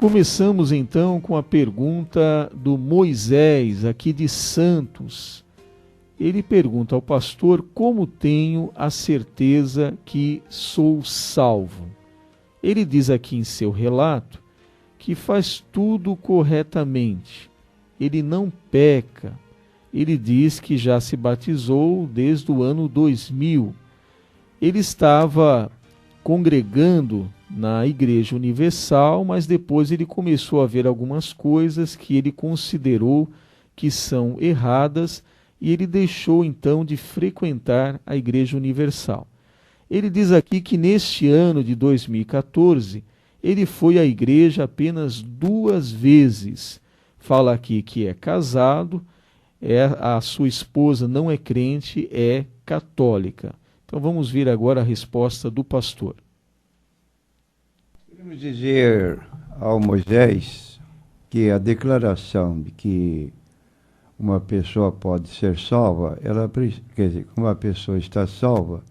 Começamos então com a pergunta do Moisés, aqui de Santos. Ele pergunta ao pastor: como tenho a certeza que sou salvo? Ele diz aqui em seu relato que faz tudo corretamente, ele não peca. Ele diz que já se batizou desde o ano 2000. Ele estava congregando na Igreja Universal, mas depois ele começou a ver algumas coisas que ele considerou que são erradas e ele deixou então de frequentar a Igreja Universal. Ele diz aqui que neste ano de 2014 ele foi à igreja apenas 2 vezes. Fala aqui que é casado, a sua esposa não é crente, é católica. Então vamos ver agora a resposta do pastor. Queremos dizer ao Moisés que a declaração de que uma pessoa pode ser salva, quer dizer, uma pessoa está salva,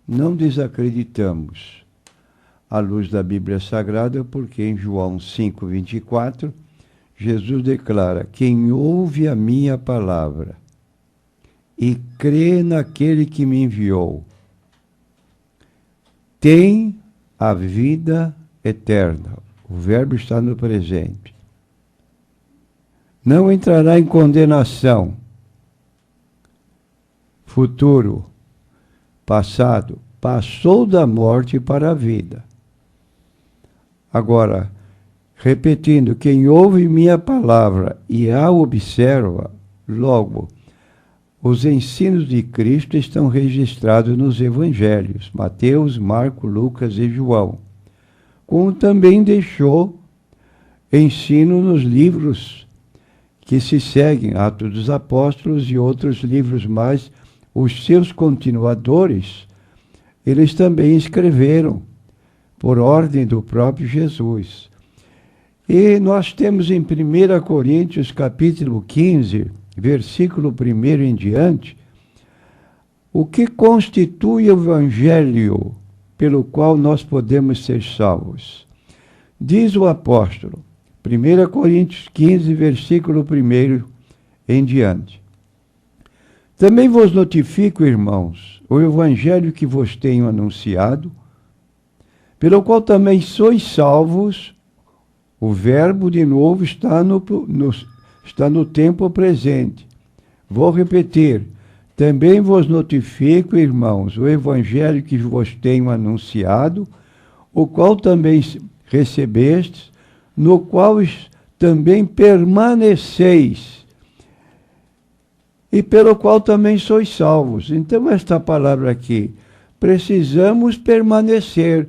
não desacreditamos à luz da Bíblia Sagrada, porque em João 5:24, Jesus declara: quem ouve a minha palavra e crê naquele que me enviou, tem a vida eterna. O verbo está no presente. Não entrará em condenação. Futuro, passado, passou da morte para a vida. Agora, repetindo, quem ouve minha palavra e a observa, logo, os ensinos de Cristo estão registrados nos evangelhos, Mateus, Marcos, Lucas e João, como também deixou ensino nos livros que se seguem, Atos dos Apóstolos e outros livros mais, os seus continuadores, eles também escreveram, por ordem do próprio Jesus. E nós temos em 1 Coríntios, capítulo 15, versículo 1 em diante, o que constitui o evangelho pelo qual nós podemos ser salvos. Diz o apóstolo, 1 Coríntios 15, versículo 1 em diante. Também vos notifico, irmãos, o evangelho que vos tenho anunciado, pelo qual também sois salvos. O verbo, de novo, está no tempo presente. Vou repetir. Também vos notifico, irmãos, o evangelho que vos tenho anunciado, o qual também recebestes, no qual também permaneceis, e pelo qual também sois salvos. Então, esta palavra aqui, precisamos permanecer.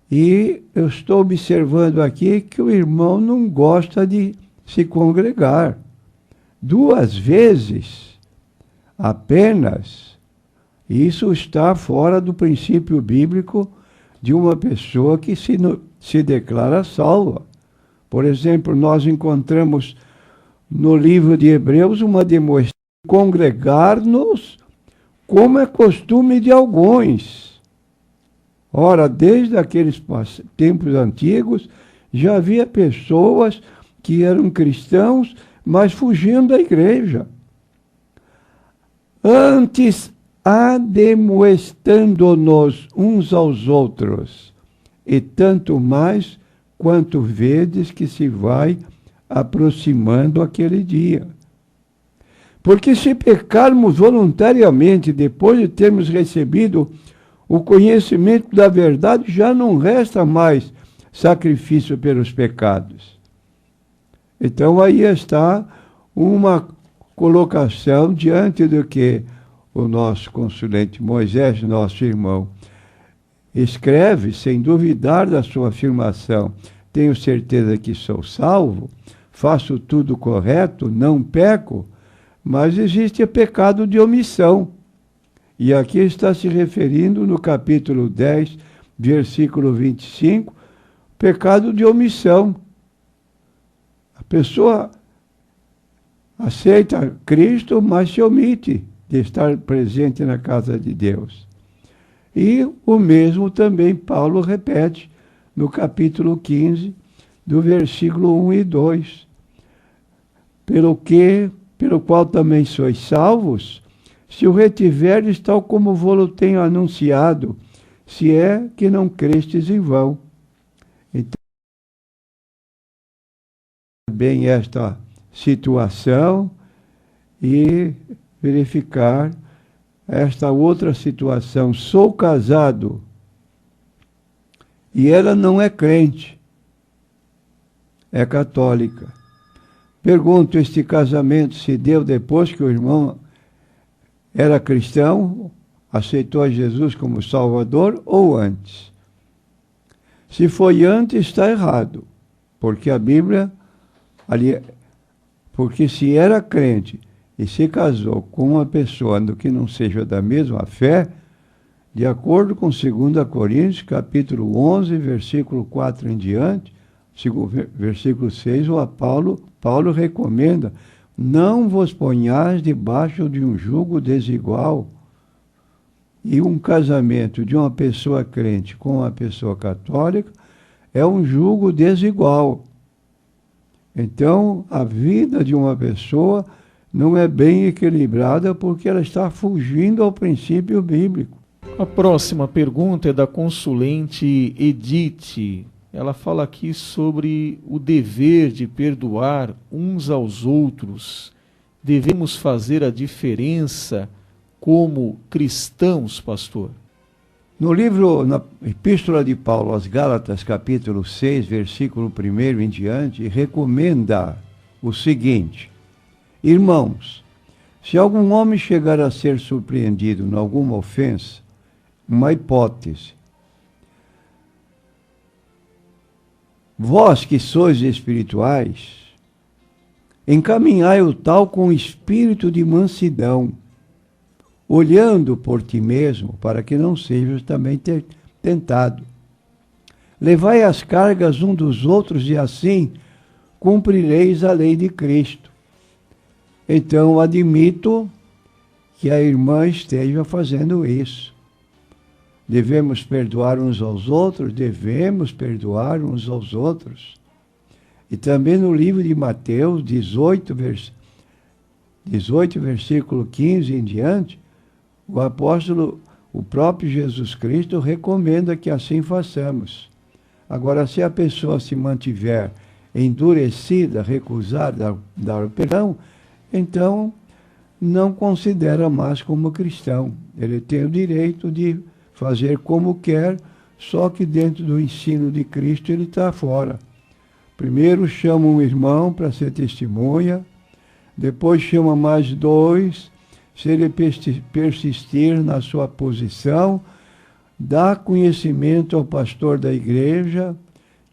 E eu estou observando aqui que o irmão não gosta de se congregar. 2 vezes apenas. Isso está fora do princípio bíblico de uma pessoa que se declara salva. Por exemplo, nós encontramos no livro de Hebreus uma demonstração de congregar-nos como é costume de alguns. Ora, desde aqueles tempos antigos, já havia pessoas que eram cristãos, mas fugiam da igreja. Antes, ademoestando-nos uns aos outros, e tanto mais quanto vedes que se vai aproximando aquele dia. Porque se pecarmos voluntariamente, depois de termos recebido o conhecimento da verdade, já não resta mais sacrifício pelos pecados. Então aí está uma colocação diante do que o nosso consulente Moisés, nosso irmão, escreve, sem duvidar da sua afirmação: tenho certeza que sou salvo, faço tudo correto, não peco, mas existe o pecado de omissão. E aqui está se referindo no capítulo 10, versículo 25, pecado de omissão. A pessoa aceita Cristo, mas se omite de estar presente na casa de Deus. E o mesmo também Paulo repete no capítulo 15, do versículo 1 e 2. Pelo qual também sois salvos, se o retiverdes tal como vou-lo tenho anunciado, se é que não crestes em vão. Então, bem esta situação e verificar esta outra situação. Sou casado e ela não é crente, é católica. Pergunto, este casamento se deu depois que o irmão era cristão, aceitou a Jesus como Salvador, ou antes? Se foi antes, está errado, porque a Bíblia, porque se era crente e se casou com uma pessoa que não seja da mesma fé, de acordo com 2 Coríntios, capítulo 11, versículo 4 em diante, versículo 6, Paulo recomenda: não vos ponhais debaixo de um jugo desigual. E um casamento de uma pessoa crente com uma pessoa católica é um jugo desigual. Então, a vida de uma pessoa não é bem equilibrada porque ela está fugindo ao princípio bíblico. A próxima pergunta é da consulente Edith. Ela fala aqui sobre o dever de perdoar uns aos outros. Devemos fazer a diferença como cristãos, pastor? Na Epístola de Paulo aos Gálatas, capítulo 6, versículo 1 em diante, recomenda o seguinte: irmãos, se algum homem chegar a ser surpreendido em alguma ofensa, uma hipótese, vós que sois espirituais, encaminhai o tal com espírito de mansidão, olhando por ti mesmo, para que não sejas também tentado. Levai as cargas um dos outros e assim cumprireis a lei de Cristo. Então, admito que a irmã esteja fazendo isso. Devemos perdoar uns aos outros? Devemos perdoar uns aos outros. E também no livro de Mateus 18, versículo 15 em diante, o próprio Jesus Cristo recomenda que assim façamos. Agora, se a pessoa se mantiver endurecida, recusar dar o perdão, então não considera mais como cristão. Ele tem o direito de fazer como quer, só que dentro do ensino de Cristo ele está fora. Primeiro chama um irmão para ser testemunha, depois chama mais dois. Se ele persistir na sua posição, dá conhecimento ao pastor da igreja,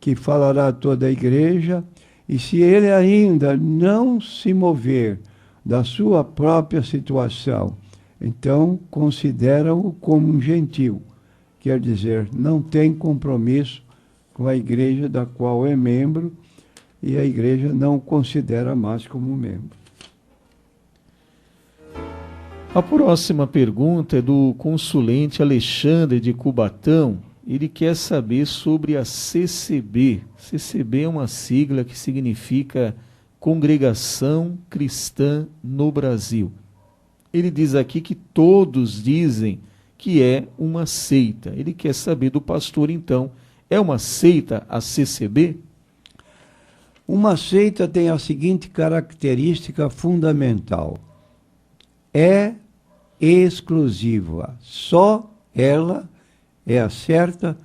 que falará a toda a igreja, e se ele ainda não se mover da sua própria situação, então considera-o como um gentil, quer dizer, não tem compromisso com a igreja da qual é membro, e a igreja não o considera mais como membro. A próxima pergunta é do consulente Alexandre de Cubatão. Ele quer saber sobre a CCB. CCB é uma sigla que significa Congregação Cristã no Brasil. Ele diz aqui que todos dizem que é uma seita. Ele quer saber do pastor, então, é uma seita a CCB? Uma seita tem a seguinte característica fundamental: é exclusiva, só ela é a certa,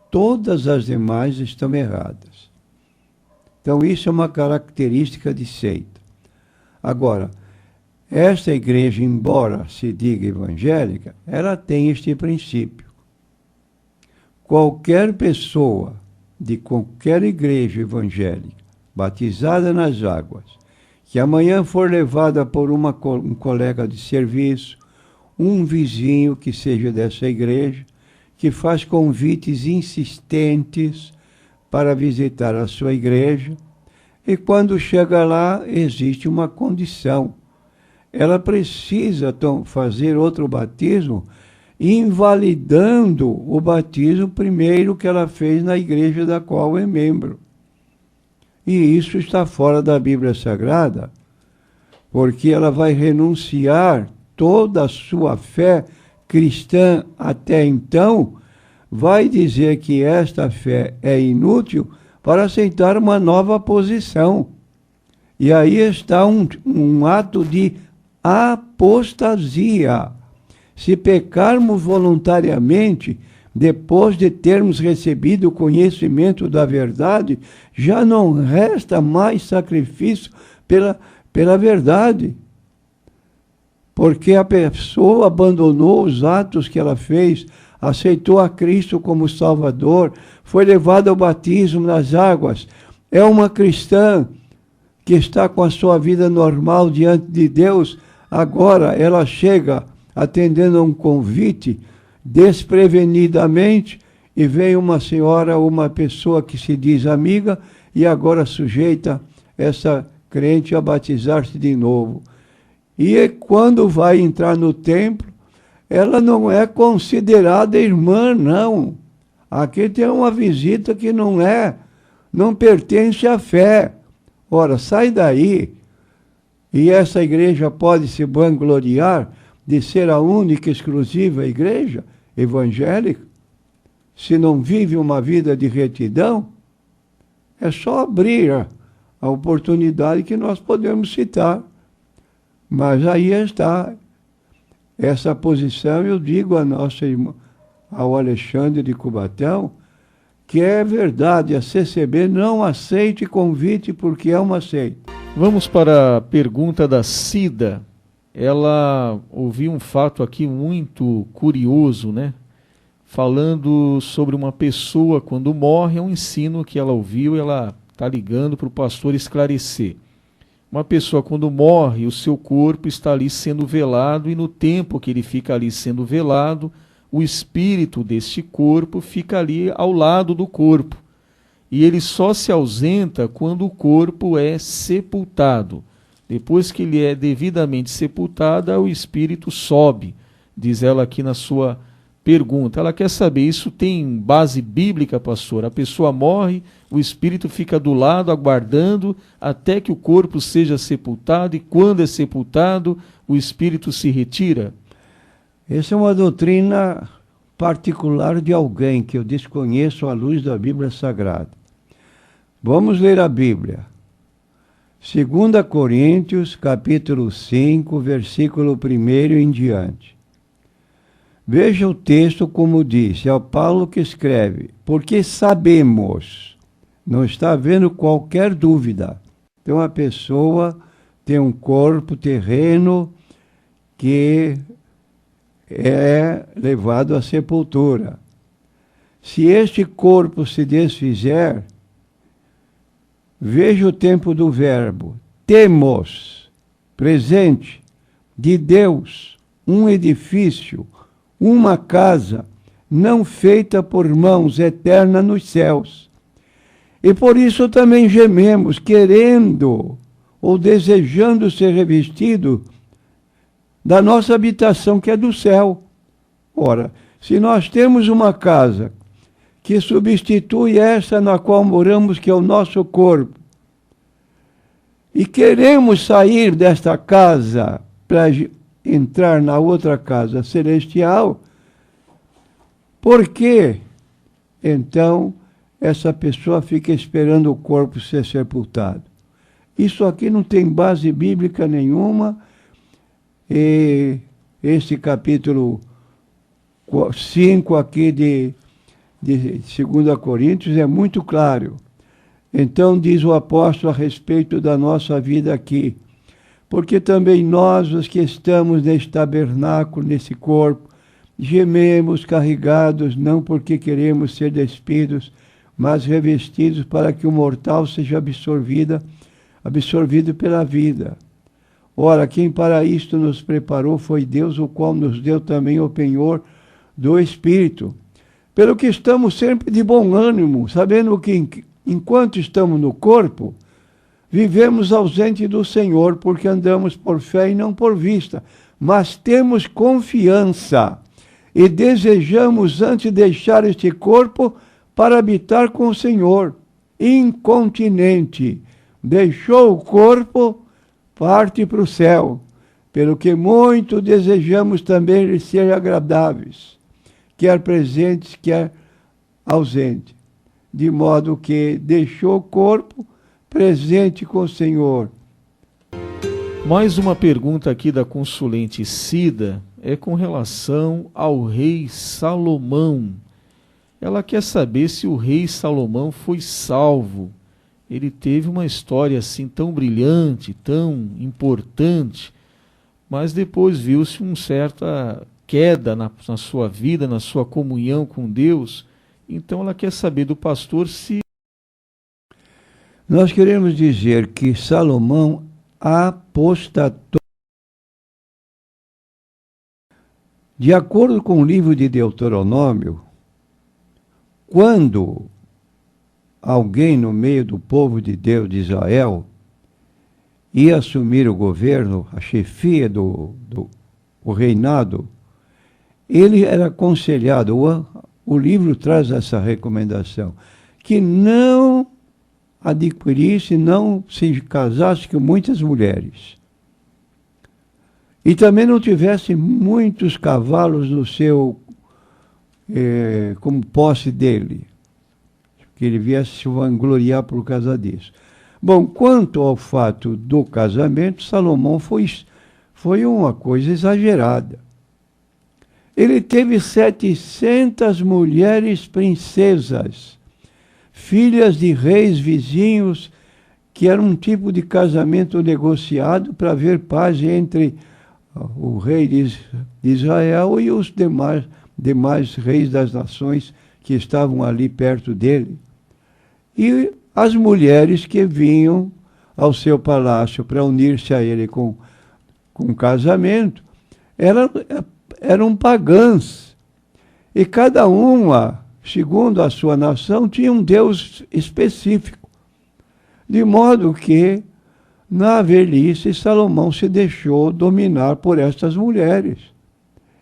todas as demais estão erradas. Então isso é uma característica de seita. Agora, esta igreja, embora se diga evangélica, ela tem este princípio. Qualquer pessoa de qualquer igreja evangélica, batizada nas águas, que amanhã for levada por um colega de serviço, um vizinho que seja dessa igreja, que faz convites insistentes para visitar a sua igreja, e quando chega lá, existe uma condição. Ela precisa fazer outro batismo, invalidando o batismo primeiro que ela fez na igreja da qual é membro. E isso está fora da Bíblia Sagrada, porque ela vai renunciar toda a sua fé cristã até então, vai dizer que esta fé é inútil para aceitar uma nova posição. E aí está um ato de apostasia. Se pecarmos voluntariamente, depois de termos recebido o conhecimento da verdade, já não resta mais sacrifício pela verdade. Porque a pessoa abandonou os atos que ela fez, aceitou a Cristo como Salvador, foi levada ao batismo nas águas, é uma cristã que está com a sua vida normal diante de Deus. Agora ela chega atendendo a um convite desprevenidamente e vem uma senhora, uma pessoa que se diz amiga e agora sujeita essa crente a batizar-se de novo. E quando vai entrar no templo, ela não é considerada irmã, não. Aqui tem uma visita que não pertence à fé. Ora, sai daí. E essa igreja pode se vangloriar de ser a única e exclusiva igreja evangélica? Se não vive uma vida de retidão, é só abrir a oportunidade que nós podemos citar. Mas aí está essa posição, eu digo a nossa irmã, ao Alexandre de Cubatão, que é verdade, a CCB não aceite convite porque é uma seita. Vamos para a pergunta da Cida. Ela ouviu um fato aqui muito curioso, né? Falando sobre uma pessoa quando morre, é um ensino que ela ouviu e ela está ligando para o pastor esclarecer. Uma pessoa quando morre, o seu corpo está ali sendo velado e no tempo que ele fica ali sendo velado, o espírito deste corpo fica ali ao lado do corpo. E ele só se ausenta quando o corpo é sepultado. Depois que ele é devidamente sepultado, o espírito sobe, diz ela aqui na sua pergunta. Ela quer saber, isso tem base bíblica, pastor? A pessoa morre, o espírito fica do lado, aguardando até que o corpo seja sepultado, e quando é sepultado, o espírito se retira? Essa é uma doutrina particular de alguém que eu desconheço à luz da Bíblia Sagrada. Vamos ler a Bíblia. 2 Coríntios, capítulo 5, versículo 1 em diante. Veja o texto como diz, é o Paulo que escreve, porque sabemos, não está havendo qualquer dúvida. Então a pessoa tem um corpo terreno que é levado à sepultura. Se este corpo se desfizer, veja o tempo do verbo. Temos, presente, de Deus, um edifício, uma casa, não feita por mãos, eterna nos céus. E por isso também gememos, querendo ou desejando ser revestido da nossa habitação que é do céu. Ora, se nós temos uma casa que substitui essa na qual moramos, que é o nosso corpo, e queremos sair desta casa para entrar na outra casa celestial, por que então essa pessoa fica esperando o corpo ser sepultado? Isso aqui não tem base bíblica nenhuma. E esse capítulo 5 aqui de 2 Coríntios é muito claro. Então diz o apóstolo a respeito da nossa vida aqui: porque também nós, os que estamos neste tabernáculo, nesse corpo, gememos carregados, não porque queremos ser despidos, mas revestidos para que o mortal seja absorvido pela vida. Ora, quem para isto nos preparou foi Deus, o qual nos deu também o penhor do Espírito. Pelo que estamos sempre de bom ânimo, sabendo que enquanto estamos no corpo, vivemos ausente do Senhor, porque andamos por fé e não por vista. Mas temos confiança e desejamos antes deixar este corpo para habitar com o Senhor. incontinente, deixou o corpo, parte para o céu, pelo que muito desejamos também lhe ser agradáveis, quer presentes, quer ausente, de modo que deixou o corpo presente com o Senhor. Mais uma pergunta aqui da consulente Cida é com relação ao rei Salomão. Ela quer saber se o rei Salomão foi salvo. Ele teve uma história assim tão brilhante, tão importante, mas depois viu-se uma certa queda na sua vida, na sua comunhão com Deus. Então ela quer saber do pastor se... Nós queremos dizer que Salomão apostatou. De acordo com o livro de Deuteronômio, quando alguém no meio do povo de Deus de Israel ia assumir o governo, a chefia o reinado, ele era aconselhado, o livro traz essa recomendação, que não adquirisse, não se casasse com muitas mulheres. E também não tivesse muitos cavalos no seu, como posse dele, que ele viesse se vangloriar por causa disso. Bom, quanto ao fato do casamento, Salomão foi uma coisa exagerada. Ele teve 700 mulheres princesas, filhas de reis vizinhos, que era um tipo de casamento negociado para haver paz entre o rei de Israel e os demais reis das nações que estavam ali perto dele. E as mulheres que vinham ao seu palácio para unir-se a ele com casamento eram pagãs. E cada uma, segundo a sua nação, tinha um deus específico. De modo que, na velhice, Salomão se deixou dominar por estas mulheres.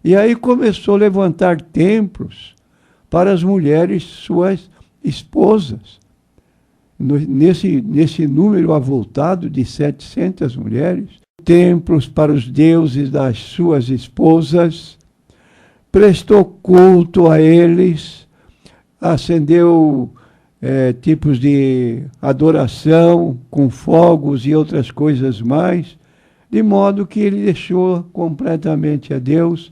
E aí começou a levantar templos para as mulheres, suas esposas. Nesse número avultado de 700 mulheres, templos para os deuses das suas esposas, prestou culto a eles, acendeu tipos de adoração com fogos e outras coisas mais, de modo que ele deixou completamente a Deus,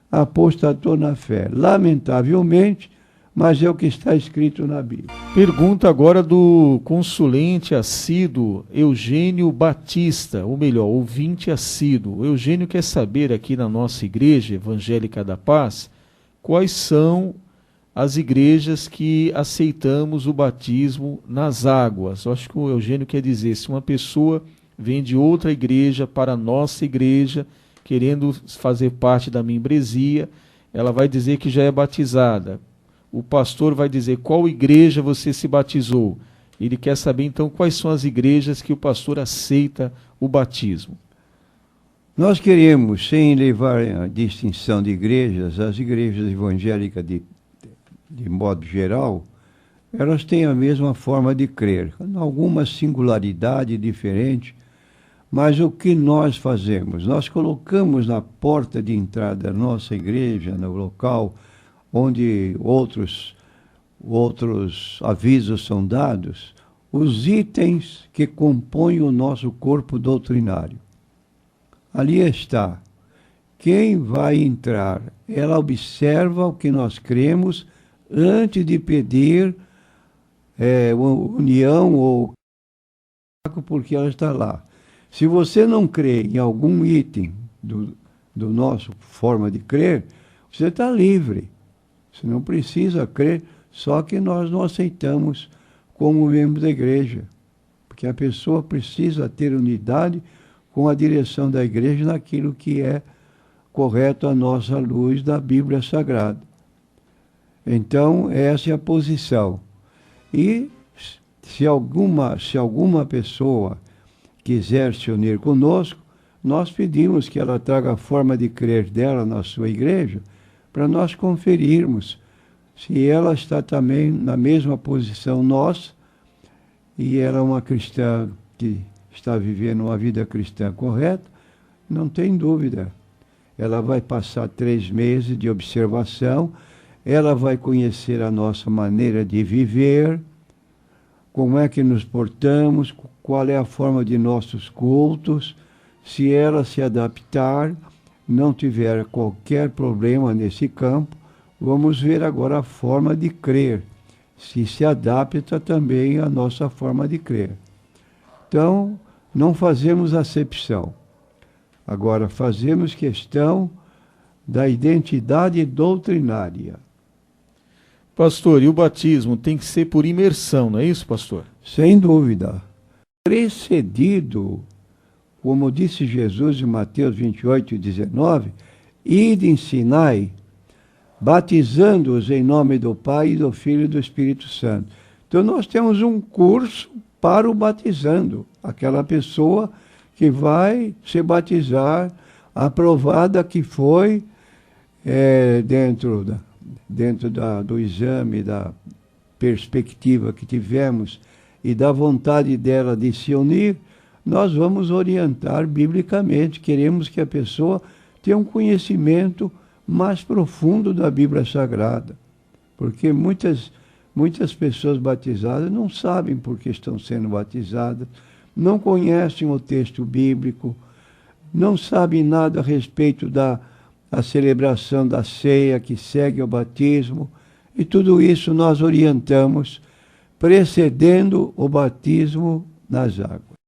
apostatou na fé. Lamentavelmente, mas é o que está escrito na Bíblia. Pergunta agora do consulente assíduo Eugênio Batista, ou melhor, ouvinte assíduo. O Eugênio quer saber aqui na nossa Igreja Evangélica da Paz quais são as igrejas que aceitamos o batismo nas águas. Eu acho que o Eugênio quer dizer, se uma pessoa vem de outra igreja para a nossa igreja, querendo fazer parte da membresia, ela vai dizer que já é batizada. O pastor vai dizer qual igreja você se batizou. Ele quer saber, então, quais são as igrejas que o pastor aceita o batismo. Nós queremos, sem levar a distinção de igrejas, as igrejas evangélicas, de modo geral, elas têm a mesma forma de crer, alguma singularidade diferente, mas o que nós fazemos? Nós colocamos na porta de entrada da nossa igreja, no local onde outros avisos são dados, os itens que compõem o nosso corpo doutrinário. Ali está. Quem vai entrar, ela observa o que nós cremos antes de pedir união ou porque ela está lá. Se você não crê em algum item do nosso forma de crer, você está livre. Você não precisa crer, só que nós não aceitamos como membro da igreja. Porque a pessoa precisa ter unidade com a direção da igreja naquilo que é correto à nossa luz da Bíblia Sagrada. Então, essa é a posição. E se alguma pessoa quiser se unir conosco, nós pedimos que ela traga a forma de crer dela na sua igreja, para nós conferirmos se ela está também na mesma posição nossa e ela é uma cristã que está vivendo uma vida cristã correta, não tem dúvida. Ela vai passar 3 meses de observação, ela vai conhecer a nossa maneira de viver, como é que nos portamos, qual é a forma de nossos cultos. Se ela se adaptar, não tiver qualquer problema nesse campo, vamos ver agora a forma de crer, se adapta também à nossa forma de crer. Então, não fazemos acepção. Agora, fazemos questão da identidade doutrinária. Pastor, e o batismo tem que ser por imersão, não é isso, pastor? Sem dúvida. Precedido, como disse Jesus em Mateus 28:19, ide ensinai, batizando-os em nome do Pai, do Filho e do Espírito Santo. Então nós temos um curso para o batizando, aquela pessoa que vai se batizar, aprovada que foi dentro do exame, da perspectiva que tivemos e da vontade dela de se unir, nós vamos orientar biblicamente. Queremos que a pessoa tenha um conhecimento mais profundo da Bíblia Sagrada, porque muitas pessoas batizadas não sabem por que estão sendo batizadas, não conhecem o texto bíblico, não sabem nada a respeito da celebração da ceia que segue o batismo, e tudo isso nós orientamos, precedendo o batismo nas águas.